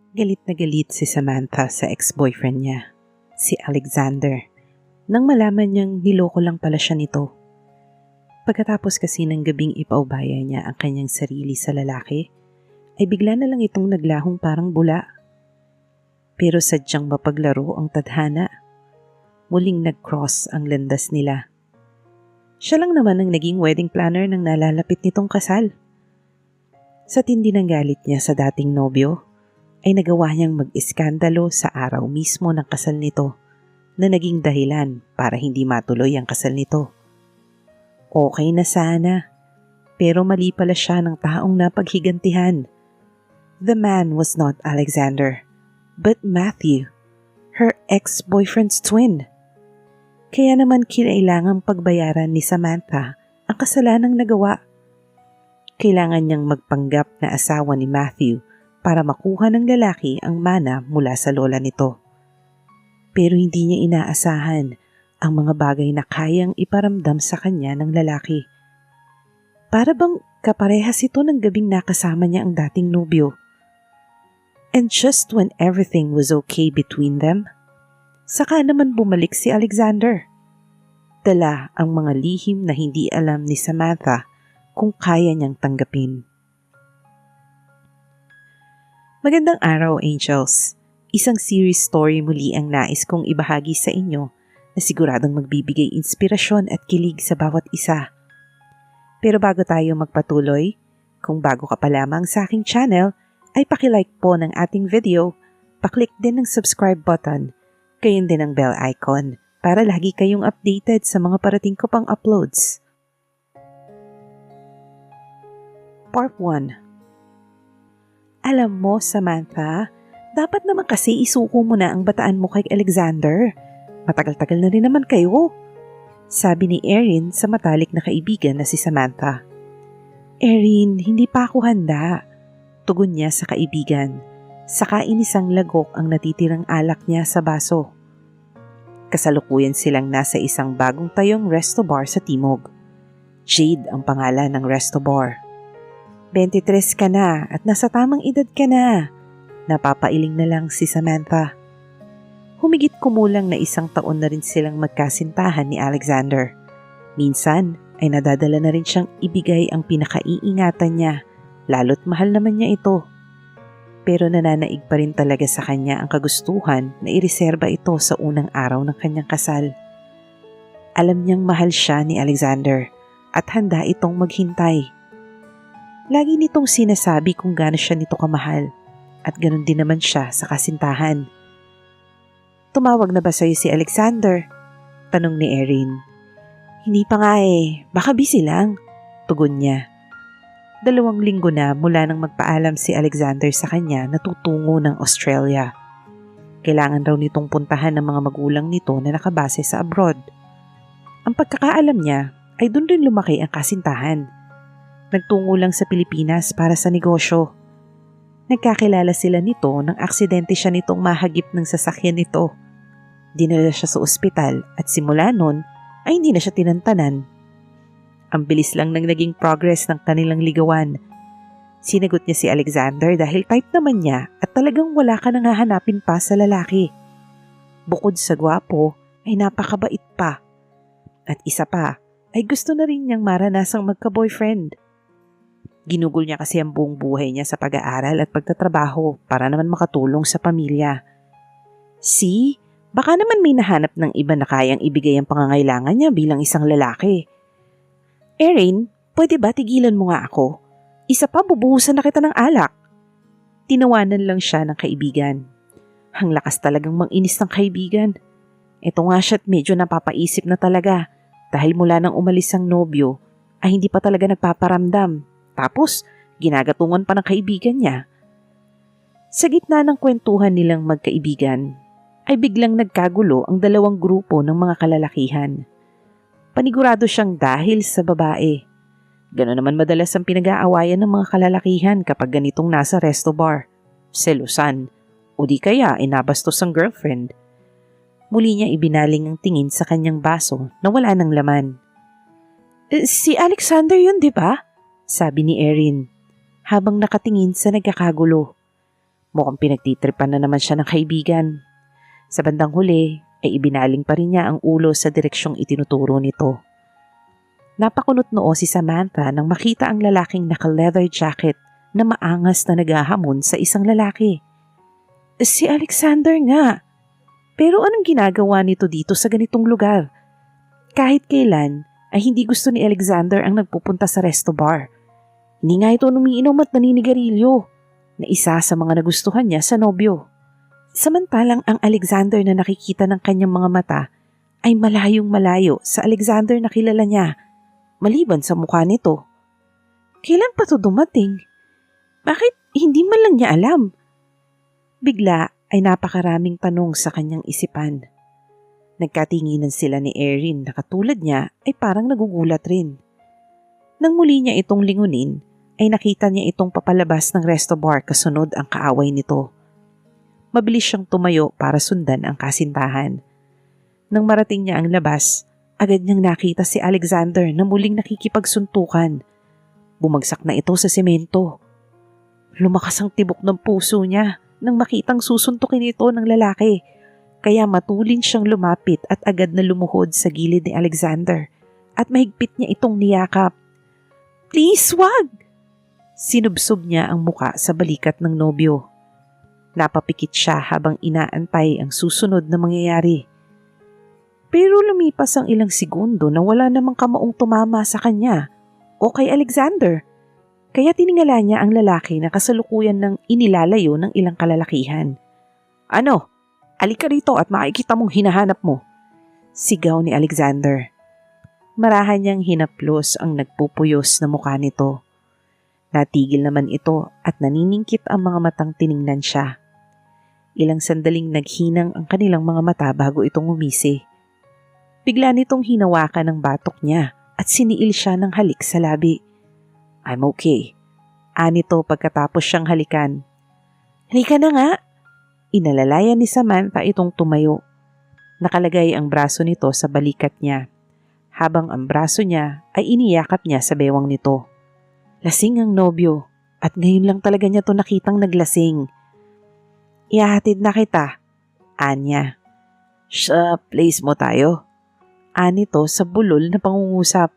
Galit na galit si Samantha sa ex-boyfriend niya, si Alexander, nang malaman niyang niloko lang pala siya nito. Pagkatapos kasi ng gabing ipaubaya niya ang kanyang sarili sa lalaki, ay bigla na lang itong naglahong parang bula. Pero sadyang mapaglaro ang tadhana. Muling nag-cross ang landas nila. Siya lang naman ang naging wedding planner ng nalalapit nitong kasal. Sa tindi ng galit niya sa dating nobyo, ay nagawa niyang mag-iskandalo sa araw mismo ng kasal nito na naging dahilan para hindi matuloy ang kasal nito. Okay na sana, pero mali pala siya ng taong napaghigantihan. The man was not Alexander, but Matthew, her ex-boyfriend's twin. Kaya naman kinailangang pagbayaran ni Samantha ang kasalanang nagawa. Kailangan niyang magpanggap na asawa ni Matthew para makuha ng lalaki ang mana mula sa lola nito. Pero hindi niya inaasahan ang mga bagay na kayang iparamdam sa kanya ng lalaki. Para bang kaparehas ito ng gabing nakasama niya ang dating nobyo. And just when everything was okay between them, saka naman bumalik si Alexander. Dala ang mga lihim na hindi alam ni Samantha kung kaya niyang tanggapin. Magandang araw, Angels. Isang series story muli ang nais kong ibahagi sa inyo na siguradong magbibigay inspirasyon at kilig sa bawat isa. Pero bago tayo magpatuloy, kung bago ka pa lamang sa aking channel, ay pakilike po ng ating video, paklik din ng subscribe button, gayon din ang bell icon para lagi kayong updated sa mga parating ko pang uploads. Part 1. Alam mo, Samantha, dapat naman kasi isuko mo na ang bataan mo kay Alexander. Matagal-tagal na rin naman kayo, sabi ni Erin sa matalik na kaibigan na si Samantha. Erin, hindi pa ako handa, tugon niya sa kaibigan. Saka inisang lagok ang natitirang alak niya sa baso. Kasalukuyan silang nasa isang bagong tayong resto bar sa Timog. Jade ang pangalan ng resto bar. 23 ka na at nasa tamang edad ka na. Napapailing na lang si Samantha. Humigit kumulang na 1 taon na rin silang magkasintahan ni Alexander. Minsan ay nadadala na rin siyang ibigay ang pinakaiingatan niya, lalo't mahal naman niya ito. Pero nananaig pa rin talaga sa kanya ang kagustuhan na ireserba ito sa unang araw ng kanyang kasal. Alam niyang mahal siya ni Alexander at handa itong maghintay. Lagi nitong sinasabi kung gaano siya nito kamahal at ganun din naman siya sa kasintahan. Tumawag na ba sa'yo si Alexander? Tanong ni Erin. Hindi pa nga baka busy lang, tugon niya. 2 linggo na mula nang magpaalam si Alexander sa kanya na tutungo ng Australia. Kailangan raw nitong puntahan ng mga magulang nito na nakabase sa abroad. Ang pagkakaalam niya ay doon rin lumaki ang kasintahan. Nagtungo lang sa Pilipinas para sa negosyo. Nagkakilala sila nito nang aksidente siya nitong mahagip ng sasakyan nito. Dinala siya sa ospital at simula nun ay hindi na siya tinantanan. Ang bilis lang ng naging progress ng kanilang ligawan. Sinagot niya si Alexander dahil type naman niya at talagang wala ka nang hahanapin pa sa lalaki. Bukod sa gwapo ay napakabait pa. At isa pa ay gusto na rin niyang maranasang magka-boyfriend. Ginugol niya kasi ang buong buhay niya sa pag-aaral at pagtatrabaho para naman makatulong sa pamilya. See, baka naman may nahanap ng iba na kayang ibigay ang pangangailangan niya bilang isang lalaki. Erin, pwede ba tigilan mo nga ako? Isa pa bubuhusan na kita ng alak. Tinawanan lang siya ng kaibigan. Ang lakas talagang manginis ng kaibigan. Ito nga siya't medyo napapaisip na talaga dahil mula nang umalis ang nobyo ay hindi pa talaga nagpaparamdam. Tapos, ginagatungan pa ng kaibigan niya. Sa gitna ng kwentuhan nilang magkaibigan, ay biglang nagkagulo ang 2 grupo ng mga kalalakihan. Panigurado siyang dahil sa babae. Gano'n naman madalas ang pinag-aawayan ng mga kalalakihan kapag ganitong nasa resto bar. Selusan, o di kaya inabastos ang girlfriend. Muli niya ibinaling ang tingin sa kanyang baso na wala ng laman. Si Alexander yun, di ba? Sabi ni Erin, habang nakatingin sa nagkakagulo. Mukhang pinagtitripan na naman siya ng kaibigan. Sa bandang huli ay ibinaling pa rin niya ang ulo sa direksyong itinuturo nito. Napakunot noo si Samantha nang makita ang lalaking naka-leather jacket na maangas na naghahamon sa isang lalaki. Si Alexander nga. Pero anong ginagawa nito dito sa ganitong lugar? Kahit kailan ay hindi gusto ni Alexander ang nagpupunta sa resto bar. Hindi nga ito umiinom at naninigarilyo na isa sa mga nagustuhan niya sa nobyo. Samantalang ang Alexander na nakikita ng kanyang mga mata ay malayong malayo sa Alexander na kilala niya, maliban sa mukha nito. Kailan pa to dumating? Bakit hindi man lang niya alam? Bigla ay napakaraming tanong sa kanyang isipan. Nagkatinginan sila ni Erin na katulad niya ay parang nagugulat rin. Nang muli niya itong lingunin, ay nakita niya itong papalabas ng resto bar kasunod ang kaaway nito. Mabilis siyang tumayo para sundan ang kasintahan. Nang marating niya ang labas, agad niyang nakita si Alexander na muling nakikipagsuntukan. Bumagsak na ito sa semento. Lumakas ang tibok ng puso niya nang makitang susuntukin ito ng lalaki, kaya matulin siyang lumapit at agad na lumuhod sa gilid ni Alexander at mahigpit niya itong niyakap. "Please, wag!" Sinubsob niya ang muka sa balikat ng nobyo. Napapikit siya habang inaantay ang susunod na mangyayari. Pero lumipas ang ilang segundo na wala namang kamaong tumama sa kanya o kay Alexander. Kaya tiningala niya ang lalaki na kasalukuyan ng inilalayo ng ilang kalalakihan. "Ano? Alika rito at makikita mong hinahanap mo," sigaw ni Alexander. Marahan niyang hinaplos ang nagpupuyos na mukha nito. Natigil naman ito at naniningkit ang mga matang tiningnan siya. Ilang sandaling naghinang ang kanilang mga mata bago itong umisi. Bigla nitong hinawakan ng batok niya at siniil siya ng halik sa labi. "I'm okay," anito pagkatapos siyang halikan. "Halika na nga." Inalalayan ni Samantha itong tumayo. Nakalagay ang braso nito sa balikat niya, habang ang braso niya ay iniyakap niya sa bewang nito. Lasing ang nobyo at ngayon lang talaga niya to nakitang naglasing. "Ihahatid na kita," anya. "Sa place mo tayo?" Anito sa bulol na pangungusap.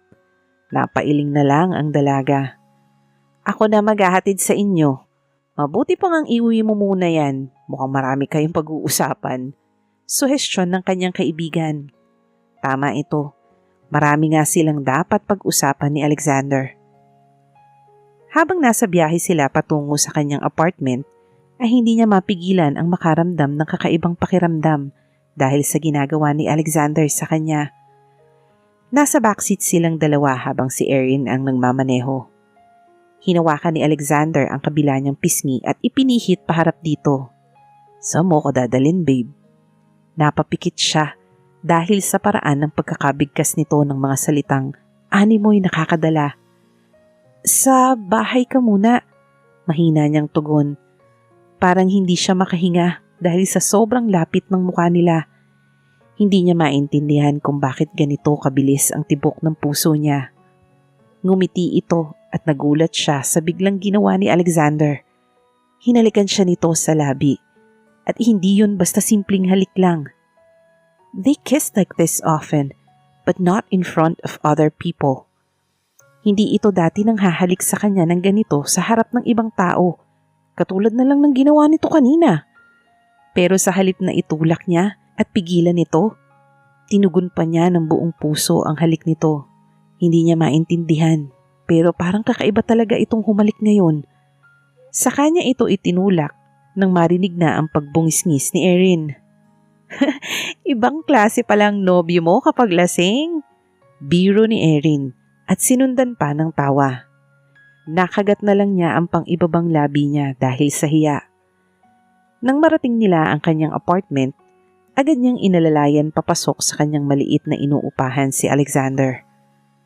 Napailing na lang ang dalaga. "Ako na maghahatid sa inyo. Mabuti pang ang iuwi mo muna yan. Mukhang marami kayong pag-uusapan." Suhestyon ng kanyang kaibigan. Tama ito. Marami nga silang dapat pag-usapan ni Alexander. Habang nasa biyahe sila patungo sa kanyang apartment, ay hindi niya mapigilan ang makaramdam ng kakaibang pakiramdam dahil sa ginagawa ni Alexander sa kanya. Nasa backseat silang dalawa habang si Erin ang nagmamaneho. Hinawakan ni Alexander ang kabila niyang pisngi at ipinihit paharap dito. "Saan mo ko dadalhin, babe?" Napapikit siya dahil sa paraan ng pagkakabigkas nito ng mga salitang animoy nakakadala. "Sa bahay ka muna," mahina niyang tugon. Parang hindi siya makahinga dahil sa sobrang lapit ng mukha nila. Hindi niya maintindihan kung bakit ganito kabilis ang tibok ng puso niya. Ngumiti ito at nagulat siya sa biglang ginawa ni Alexander. Hinalikan siya nito sa labi at hindi yun basta simpleng halik lang. They kissed like this often, but not in front of other people. Hindi ito dati nang hahalik sa kanya ng ganito sa harap ng ibang tao, katulad na lang ng ginawa nito kanina. Pero sa halip na itulak niya at pigilan nito, tinugon pa niya ng buong puso ang halik nito. Hindi niya maintindihan, pero parang kakaiba talaga itong humalik ngayon. Sa kanya ito itinulak nang marinig na ang pagbungis-ngis ni Erin. "Ibang klase palang nobyo mo kapag lasing," biro ni Erin at sinundan pa ng tawa. Nakagat na lang niya ang pang-ibabang labi niya dahil sa hiya. Nang marating nila ang kanyang apartment, agad niyang inalalayan papasok sa kanyang maliit na inuupahan si Alexander.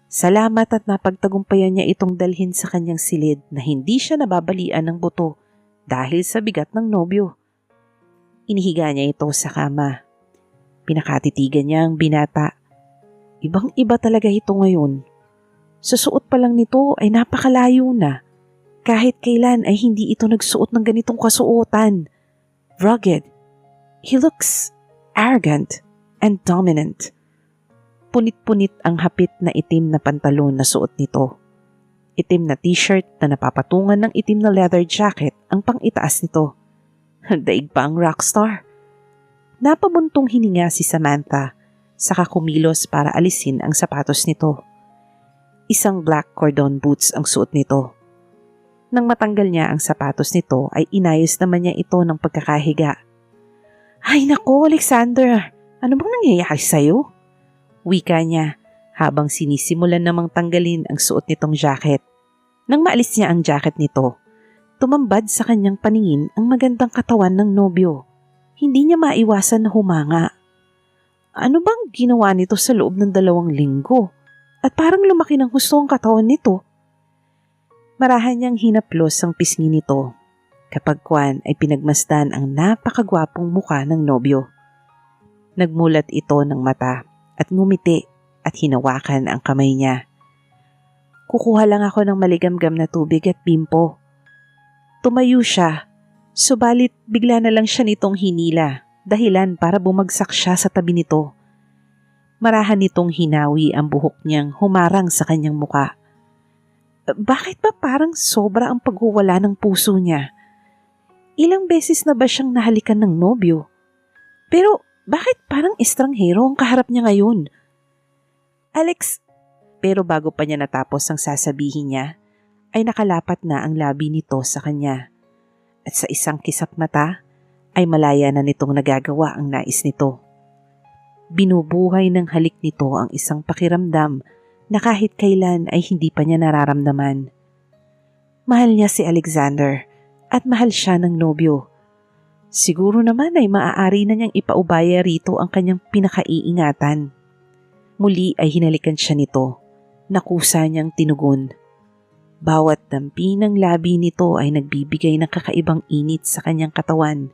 Salamat at napagtagumpayan niya itong dalhin sa kanyang silid na hindi siya nababalian ng buto dahil sa bigat ng nobyo. Inihiga niya ito sa kama. Pinakatitigan niya ang binata. Ibang-iba talaga ito ngayon. Sa suot pa lang nito ay napakalayo na Kahit kailan ay hindi ito nagsuot ng ganitong kasuotan. Rugged. He looks arrogant and dominant. Punit-punit ang hapit na itim na pantalon na suot nito. Itim na t-shirt na napapatungan ng itim na leather jacket ang pang-itaas nito. Daig pa ang rockstar. Napabuntong hininga si Samantha, saka kumilos para alisin ang sapatos nito. Isang black cordon boots ang suot nito. Nang matanggal niya ang sapatos nito ay inayos naman niya ito ng pagkakahiga. Ay nako, Alexander! Ano bang nangyayari sa'yo? Wika niya habang sinisimulan namang tanggalin ang suot nitong jacket. Nang maalis niya ang jacket nito, tumambad sa kanyang paningin ang magandang katawan ng nobyo. Hindi niya maiwasan na humanga. Ano bang ginawa nito sa loob ng 2 linggo? At parang lumaki ng husto ang katawan nito. Marahan niyang hinaplos ang pisngi nito. Kapag kuwan ay pinagmasdan ang napakagwapong muka ng nobyo. Nagmulat ito ng mata at ngumiti at hinawakan ang kamay niya. Kukuha lang ako ng maligamgam na tubig at bimpo. Tumayo siya, subalit bigla na lang siya nitong hinila, dahilan para bumagsak siya sa tabi nito. Marahan nitong hinawi ang buhok niyang humarang sa kanyang muka. Bakit ba parang sobra ang paghuwala ng puso niya? Ilang beses na ba siyang nahalikan ng nobyo? Pero bakit parang estranghero ang kaharap niya ngayon? Alex, pero bago pa niya natapos ang sasabihin niya, ay nakalapat na ang labi nito sa kanya. At sa isang kisap mata, ay malaya na nitong nagagawa ang nais nito. Binubuhay ng halik nito ang isang pakiramdam na kahit kailan ay hindi pa niya nararamdaman. Mahal niya si Alexander at mahal siya ng nobyo. Siguro naman ay maaari na niyang ipaubaya rito ang kanyang pinakaiingatan. Muli ay hinalikan siya nito, nakusa niyang tinugon. Bawat dampi ng labi nito ay nagbibigay ng kakaibang init sa kanyang katawan.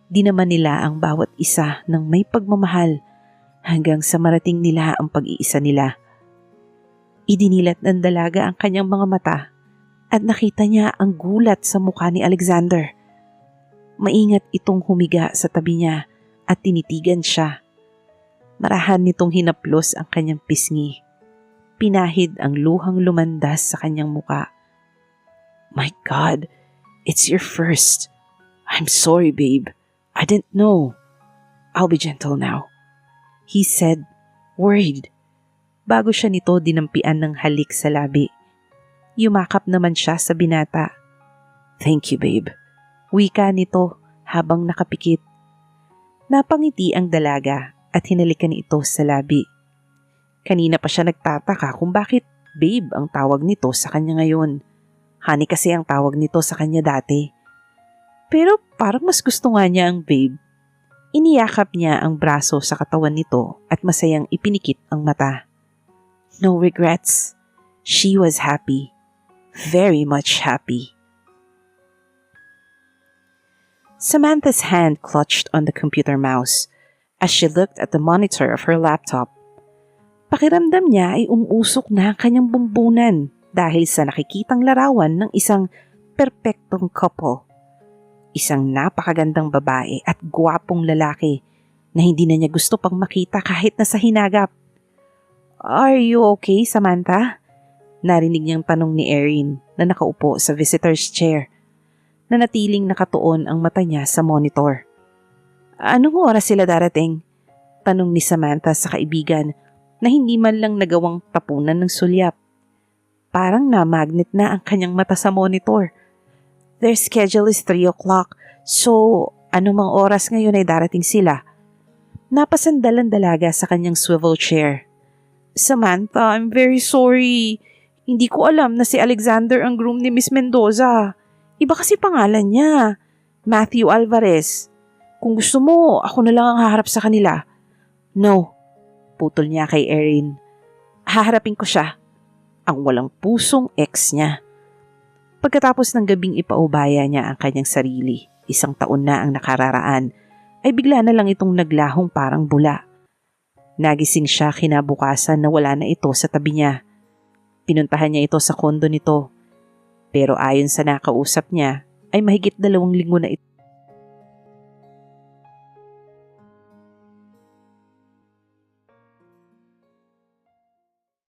Di naman nila ang bawat isa ng may pagmamahal hanggang sa marating nila ang pag-iisa nila. Idinilat ng dalaga ang kanyang mga mata at nakita niya ang gulat sa mukha ni Alexander. Maingat itong humiga sa tabi niya at tinitigan siya. Marahan nitong hinaplos ang kanyang pisngi. Pinahid ang luhang lumandas sa kanyang muka. My God, it's your first. I'm sorry, babe. I didn't know. I'll be gentle now, he said, worried. Bago siya nito dinampian ng halik sa labi. Yumakap naman siya sa binata. Thank you, babe. Wika nito habang nakapikit. Napangiti ang dalaga at hinalikan ito sa labi. Kanina pa siya nagtataka kung bakit babe ang tawag nito sa kanya ngayon. Honey kasi ang tawag nito sa kanya dati. Pero parang mas gusto nga niya ang babe. Iniyakap niya ang braso sa katawan nito at masayang ipinikit ang mata. No regrets. She was happy. Very much happy. Samantha's hand clutched on the computer mouse as she looked at the monitor of her laptop. Pakiramdam niya ay umuusok na ang kanyang bumbunan dahil sa nakikitang larawan ng isang perpektong couple. Isang napakagandang babae at gwapong lalaki na hindi na niya gusto pang makita kahit nasa hinagap. Are you okay, Samantha? Narinig niyang tanong ni Erin na nakaupo sa visitor's chair. Nanatiling nakatuon ang mata niya sa monitor. Anong oras sila darating? Tanong ni Samantha sa kaibigan na hindi man lang nagawang tapunan ng sulyap. Parang na-magnet na ang kanyang mata sa monitor. Their schedule is 3 o'clock, so anumang oras ngayon ay darating sila. Napasandal ang dalaga sa kanyang swivel chair. Samantha, I'm very sorry. Hindi ko alam na si Alexander ang groom ni Miss Mendoza. Iba kasi pangalan niya. Matthew Alvarez. Kung gusto mo, ako na lang ang haharap sa kanila. No, putol niya kay Erin. Haharapin ko siya. Ang walang pusong ex niya. Pagkatapos ng gabing ipaubaya niya ang kanyang sarili, 1 taon na ang nakararaan, ay bigla na lang itong naglahong parang bula. Nagising siya kinabukasan na wala na ito sa tabi niya. Pinuntahan niya ito sa kondo nito. Pero ayon sa nakausap niya, ay mahigit 2 linggo na ito